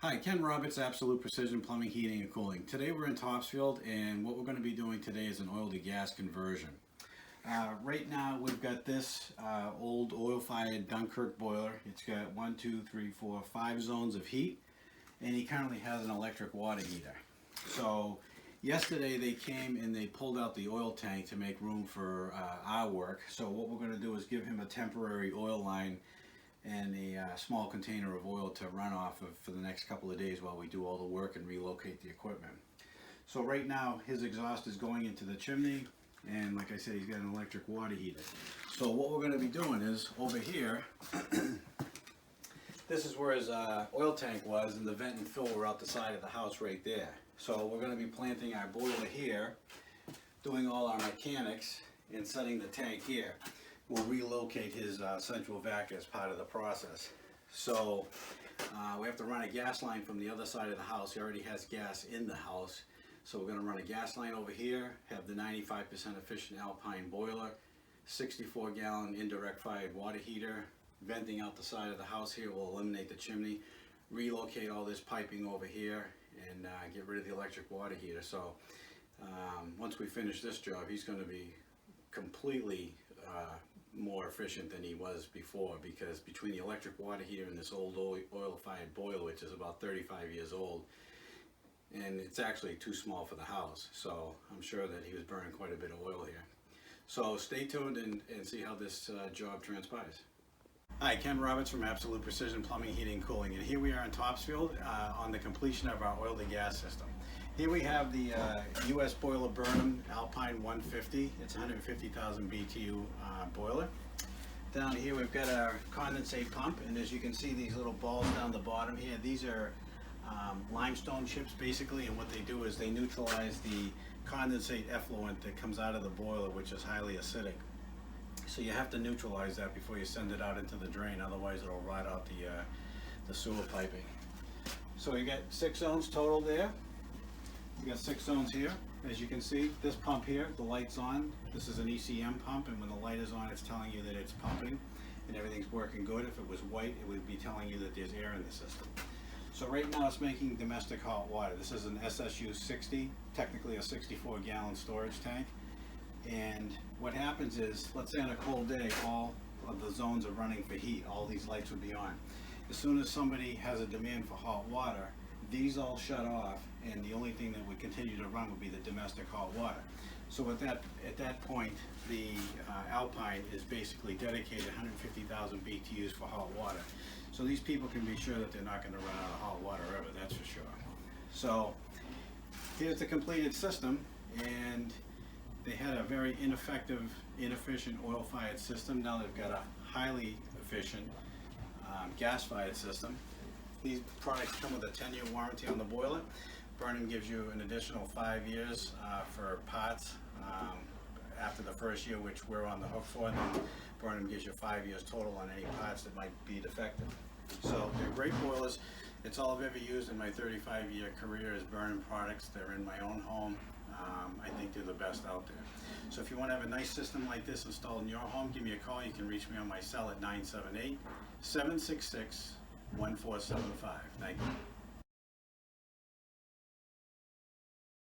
Hi, Ken Roberts, Absolute Precision Plumbing, Heating and Cooling. Today we're in Topsfield, and what we're going to be doing today is an oil to gas conversion. Right now we've got this old oil-fired Dunkirk boiler. It's got 1, 2, 3, 4, 5 zones of heat, and he currently has an electric water heater. So yesterday they came and they pulled out the oil tank to make room for our work. So what we're going to do is give him a temporary oil line and a small container of oil to run off of for the next couple of days while we do all the work and relocate the equipment. So right now his exhaust is going into the chimney, and like I said, he's got an electric water heater. So what we're going to be doing is over here this is where his oil tank was, and the vent and fill were out the side of the house right there. So we're going to be planting our boiler here, doing all our mechanics and setting the tank here. We'll relocate his central vac as part of the process. So we have to run a gas line from the other side of the house. He already has gas in the house. So we're going to run a gas line over here, have the 95% efficient Alpine boiler, 64-gallon indirect fired water heater, venting out the side of the house here will eliminate the chimney, relocate all this piping over here, and get rid of the electric water heater. So once we finish this job, he's going to be completely more efficient than he was before, because between the electric water heater and this old oil-fired boiler, which is about 35 years old, and it's actually too small for the house, so I'm sure that he was burning quite a bit of oil here. So stay tuned and see how this job transpires. Hi, Ken Roberts from Absolute Precision Plumbing, Heating and Cooling, and here we are in Topsfield on the completion of our oil to gas system. Here we have the US boiler Burnham Alpine 150. It's 150,000 BTU boiler. Down here we've got our condensate pump, and as you can see, these little balls down the bottom here, these are limestone chips basically, and what they do is they neutralize the condensate effluent that comes out of the boiler, which is highly acidic. So you have to neutralize that before you send it out into the drain, otherwise it'll rot out the sewer piping. So you got 6 zones total there. We got 6 zones here. As you can see, this pump here, the light's on. This is an ECM pump, and when the light is on, it's telling you that it's pumping and everything's working good. If it was white, it would be telling you that there's air in the system. So right now it's making domestic hot water. This is an SSU 60, technically a 64-gallon storage tank. And what happens is, let's say on a cold day, all of the zones are running for heat. All these lights would be on. As soon as somebody has a demand for hot water, these all shut off, and the only thing that would continue to run would be the domestic hot water. So at that point, the Alpine is basically dedicated 150,000 BTUs for hot water. So these people can be sure that they're not going to run out of hot water ever, that's for sure. So here's the completed system, and they had a very inefficient oil-fired system. Now they've got a highly efficient gas-fired system. These products come with a 10-year warranty on the boiler. Burnham gives you an additional 5 years for parts after the first year, which we're on the hook for. Then Burnham gives you 5 years total on any parts that might be defective. So they're great boilers. It's all I've ever used in my 35-year career is Burnham products. They're in my own home. I think they're the best out there. So if you want to have a nice system like this installed in your home, give me a call. You can reach me on my cell at 978-766-1475. Thank you.